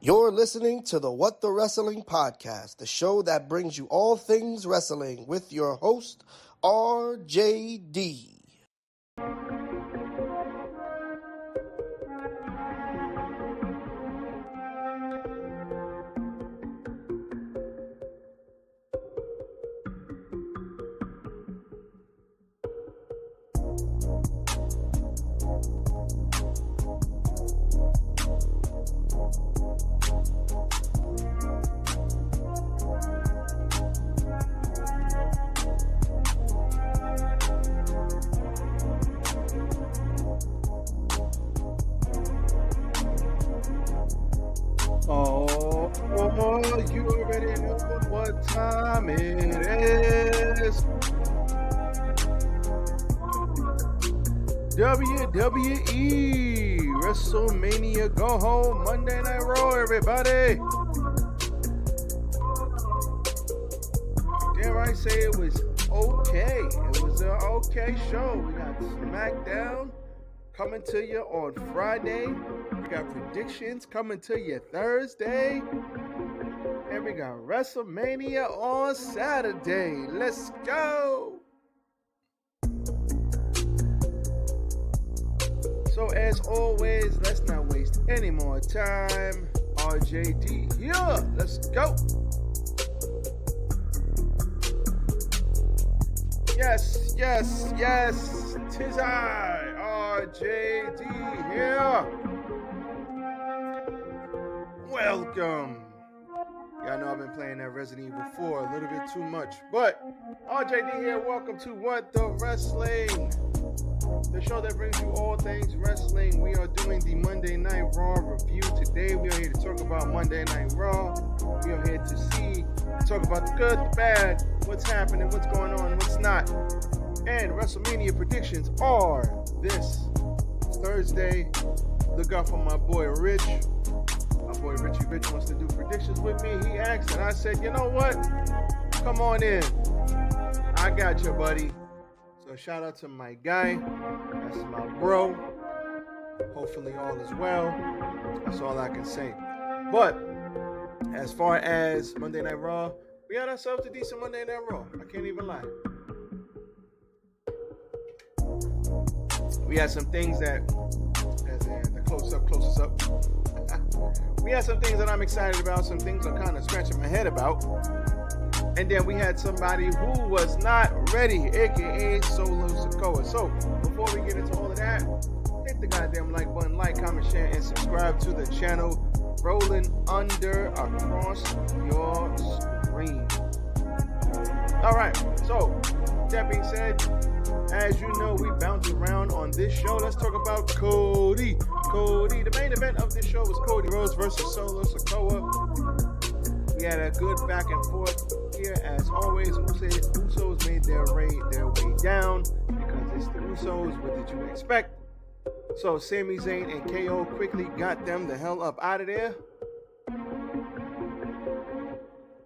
You're listening to the What the Wrestling Podcast, the show that brings you all things wrestling with your host, RJD. You already know what time it is. WWE WrestleMania Go Home Monday Night Raw, everybody. Dare I say it was okay? It was an okay show. We got SmackDown coming to you on Friday. We got predictions coming to you Thursday. And we got WrestleMania on Saturday. Let's go! So as always, let's not waste any more time. RJD here. Let's go. Yes. Tis I, RJD here. Welcome. Y'all know I've been playing that Resident Evil 4 a little bit too much. But RJD here. Welcome to What the Wrestling, the show that brings you all things wrestling. We are doing the Monday Night Raw review today. We are here to talk about Monday Night Raw. We are here to talk about the good, the bad, what's happening, what's going on, what's not. And WrestleMania predictions are this Thursday. Look out for my boy Rich. My boy Richie Rich wants to do predictions with me. He asked, and I said, you know what? Come on in. I got you, buddy. So shout out to my guy. That's my bro. Hopefully all is well. That's all I can say. But as far as Monday Night Raw, we got ourselves a decent Monday Night Raw. I can't even lie. We had some things that, as in the close up. We had some things that I'm excited about. Some things I'm kind of scratching my head about. And then we had somebody who was not ready, aka Solo Sikoa. So before we get into all of that, hit the goddamn like button, comment, share, and subscribe to the channel. Rolling under across your screen. All right. So that being said, as you know, we bounce around on this show. Let's talk about Cody. The main event of this show was Cody Rhodes versus Solo Sikoa. We had a good back and forth here. As always, Usos made their way down because it's the Usos. What did you expect? So Sami Zayn and KO quickly got them the hell up out of there.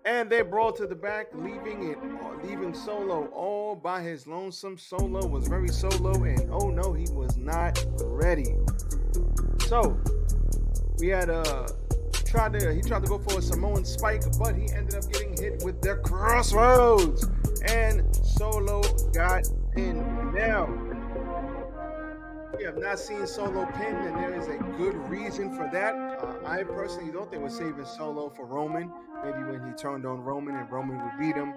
And they brawled to the back, leaving Solo all by his lonesome. Solo was very solo, and oh no, he was not ready. So we had he tried to go for a Samoan spike, but he ended up getting hit with the crossroads, and Solo got pinned. Now, we have not seen Solo pinned, and there is a good reason for that. I personally don't think we're saving Solo for Roman. Maybe when he turned on Roman and Roman would beat him.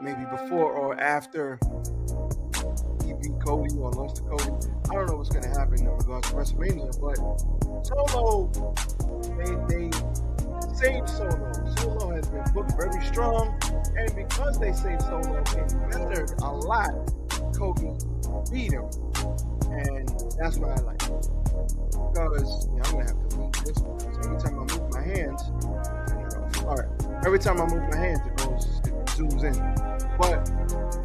Maybe before or after he beat Cody or lost to Cody. I don't know what's going to happen in regards to WrestleMania, but Solo, they saved Solo. Solo has been booked very strong, and because they saved Solo, it mattered a lot. Cody beat him, and that's what I like. Because I'm going to have to leave this one. So every time I move my hands, every time I move my hands, it zooms in. But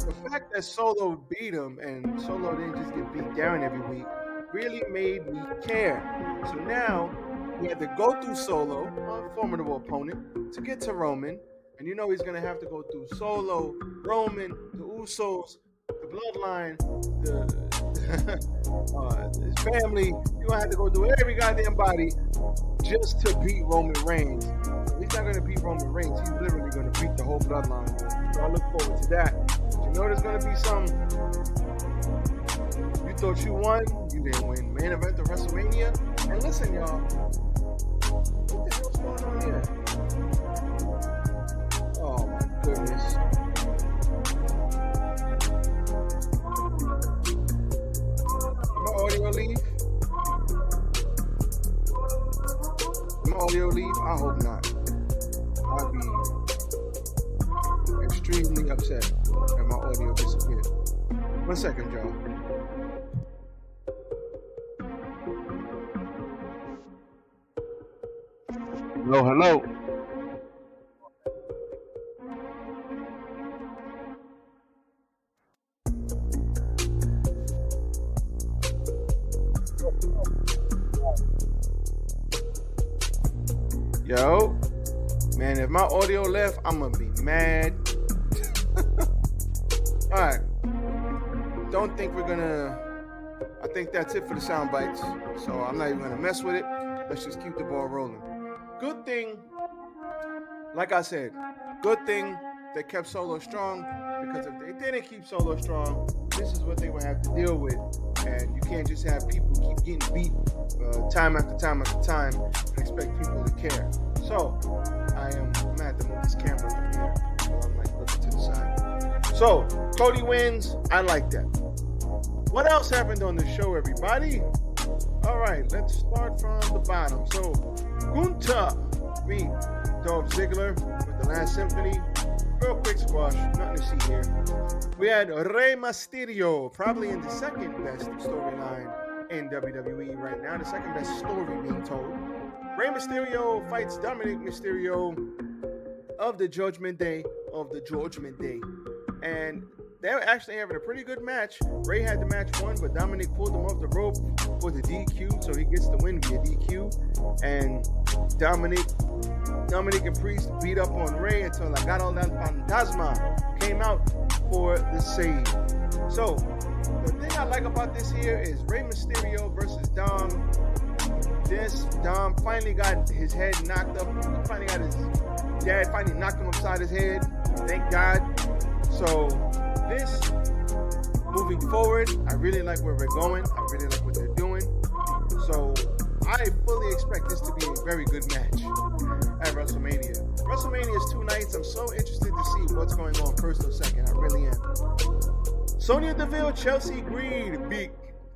the fact that Solo beat him and Solo didn't just get beat down every week really made me care. So now we had to go through Solo, a formidable opponent, to get to Roman. And you know he's going to have to go through Solo, Roman, the Usos, the Bloodline, His family, you're gonna have to go do every goddamn body just to beat Roman Reigns. He's not gonna beat Roman Reigns. He's literally gonna beat the whole bloodline. So I look forward to that. You know there's gonna be some. You thought you won, you didn't win. Main event of WrestleMania. And listen, y'all. What the hell's going on here? Oh my goodness. My audio leave? My audio leave? I hope not. I'd be extremely upset if my audio disappeared. 1 second, y'all. Hello. Yo, man, if my audio left, I'm gonna be mad. All right. Don't think we're gonna. I think that's it for the sound bites. So I'm not even gonna mess with it. Let's just keep the ball rolling. Good thing, like I said, good thing they kept Solo strong, because if they didn't keep Solo strong, this is what they would have to deal with. And you can't just have people keep getting beat time after time after time and expect people to care. So I'm gonna have to move this camera from here. So I'm like looking to the side. So Cody wins. I like that. What else happened on the show, everybody? All right, let's start from the bottom. So Gunther beat Dolph Ziggler with the Last Symphony. Real quick squash, nothing to see here. We had Rey Mysterio, probably in the second best storyline in WWE right now. The second best story being told. Rey Mysterio fights Dominic Mysterio of the Judgment Day. And they're actually having a pretty good match. Rey had the match won, but Dominic pulled him off the rope for the DQ, so he gets the win via DQ. And Dominic and Priest beat up on Rey until I got all that Fantasma came out for the save. So the thing I like about this here is Rey Mysterio versus Dom. Dom finally got his head knocked up. He finally got his dad finally knocked him upside his head. Thank God. So this, moving forward, I really like where we're going. I really like what they're doing. So I fully expect this to be a very good match at WrestleMania. WrestleMania is 2 nights. I'm so interested to see what's going on first or second. I really am. Sonya Deville, Chelsea Green beat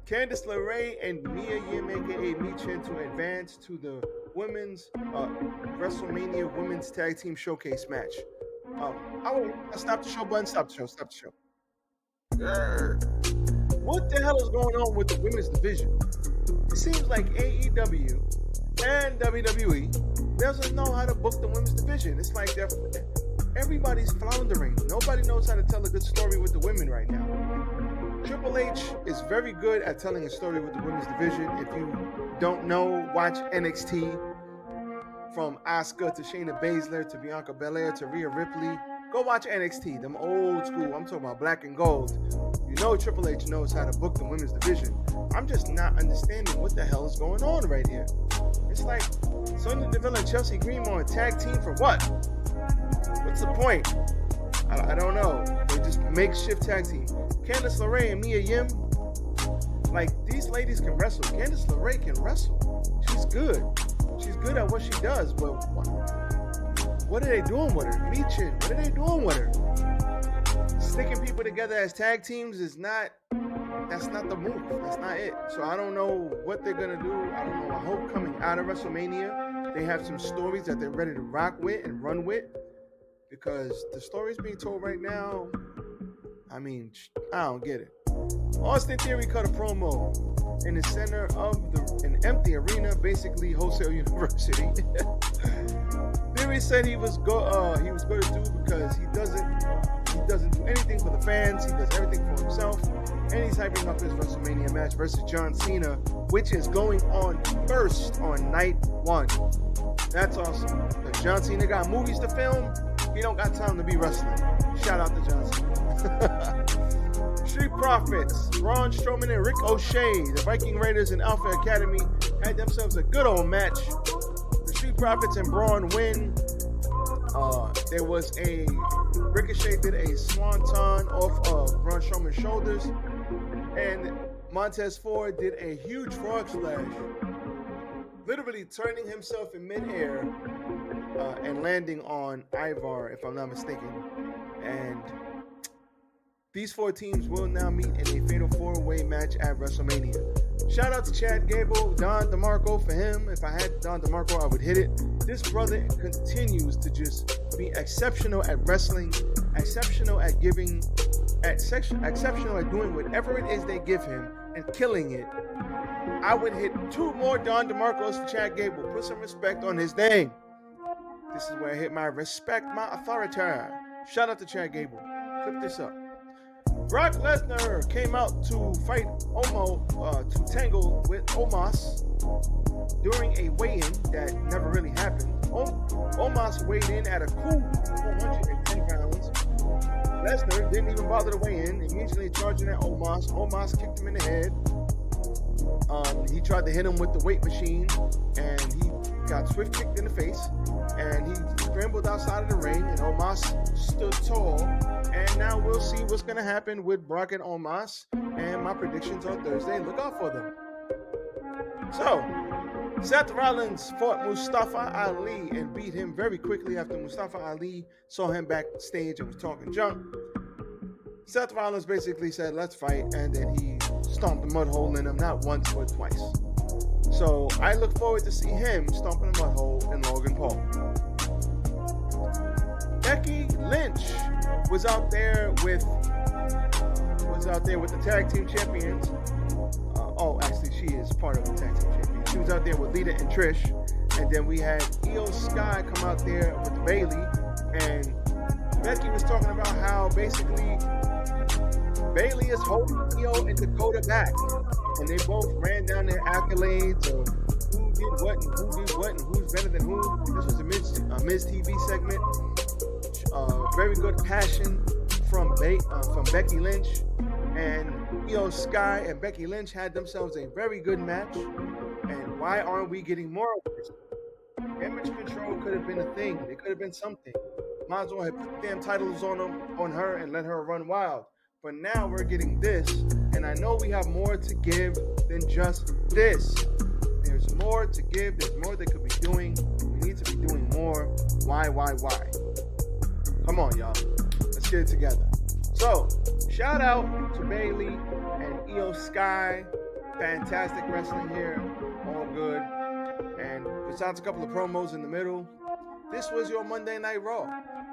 Candice LeRae and Mia Yim, aka Michin, to advance to the women's WrestleMania Women's Tag Team Showcase match. Stop the show button. Stop the show. What the hell is going on with the women's division? It seems like AEW and WWE doesn't know how to book the women's division. It's like everybody's floundering. Nobody knows how to tell a good story with the women right now. Triple H is very good at telling a story with the women's division. If you don't know, watch NXT. From Asuka to Shayna Baszler to Bianca Belair to Rhea Ripley. Go watch NXT, them old school. I'm talking about black and gold. You know Triple H knows how to book the women's division. I'm just not understanding what the hell is going on right here. It's like Sonya Deville and Chelsea Green on a tag team for what? What's the point? I don't know. They just makeshift tag team. Candice LeRae and Mia Yim. Like, these ladies can wrestle. Candice LeRae can wrestle. She's good. She's good at what she does, but what are they doing with her? Michin, what are they doing with her? Sticking people together as tag teams that's not the move. That's not it. So I don't know what they're going to do. I don't know. I hope coming out of WrestleMania, they have some stories that they're ready to rock with and run with, because the stories being told right now, I mean, I don't get it. Austin Theory cut a promo in the center of an empty arena, basically Wholesale University. Theory said he was going to do because he doesn't do anything for the fans. He does everything for himself, and he's hyping up his WrestleMania match versus John Cena, which is going on first on night 1. That's awesome. Because John Cena got movies to film. He don't got time to be wrestling. Shout out to John Cena. Street Profits, Braun Strowman and Rick O'Shea, the Viking Raiders and Alpha Academy had themselves a good old match. The Street Profits and Braun win. There was a Ricochet did a swanton off of Braun Strowman's shoulders, and Montez Ford did a huge frog splash, literally turning himself in midair and landing on Ivar, if I'm not mistaken. And these four teams will now meet in a fatal four-way match at WrestleMania. Shout out to Chad Gable, Don DeMarco for him. If I had Don DeMarco, I would hit it. This brother continues to just be exceptional at wrestling, exceptional at giving, exceptional at doing whatever it is they give him and killing it. I would hit 2 more Don DeMarcos for Chad Gable. Put some respect on his name. This is where I hit my respect, my authority. Shout out to Chad Gable. Clip this up. Brock Lesnar came out to fight to tangle with Omos during a weigh-in that never really happened. Omos weighed in at a cool 410 pounds. Lesnar didn't even bother to weigh in, immediately charging at Omos. Omos kicked him in the head. He tried to hit him with the weight machine, and he got swift kicked in the face, and he scrambled outside of the ring, and Omos stood tall. And now we'll see what's going to happen with Brock and Omos, and my predictions on Thursday. Look out for them. So, Seth Rollins fought Mustafa Ali and beat him very quickly after Mustafa Ali saw him backstage and was talking junk. Seth Rollins basically said, let's fight, and then he stomped a mud hole in him, not once but twice. So I look forward to see him stomping a mud hole in Logan Paul. Becky Lynch was out there with the tag team champions. Actually, she is part of the tag team champions. She was out there with Lita and Trish, and then we had Io Sky come out there with Bayley, and Becky was talking about how basically Bayley is holding Io and Dakota back, and they both ran down their accolades of who did what and who's better than who. This was a Miz TV segment. Very good passion from Becky Lynch, and Io Sky and Becky Lynch had themselves a very good match. And why aren't we getting more of this? Damage control could have been a thing. It could have been something. Might as well have put damn titles on her and let her run wild. But now we're getting this, and I know we have more to give than just this. There's more to give. There's more they could be doing. We need to be doing more. Why? Come on, y'all. Let's get it together. So, shout out to Bayley and Io Sky. Fantastic wrestling here. All good. And besides a couple of promos in the middle, this was your Monday Night Raw.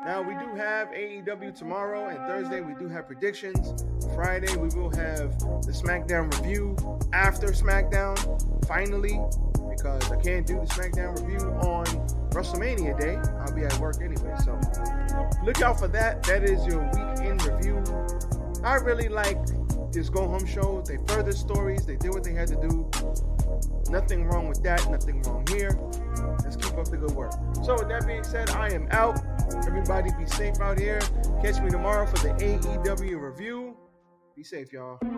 Now, we do have AEW tomorrow, and Thursday we do have predictions. Friday we will have the SmackDown review after SmackDown, finally, because I can't do the SmackDown review on WrestleMania Day. I'll be at work anyway, so look out for that. That is your weekend review. I really like this Go Home show. They further stories. They did what they had to do. Nothing wrong with that. Nothing wrong here. Let's keep up the good work. So with that being said, I am out. Everybody be safe out here. Catch me tomorrow for the AEW review. Be safe, y'all. Peace.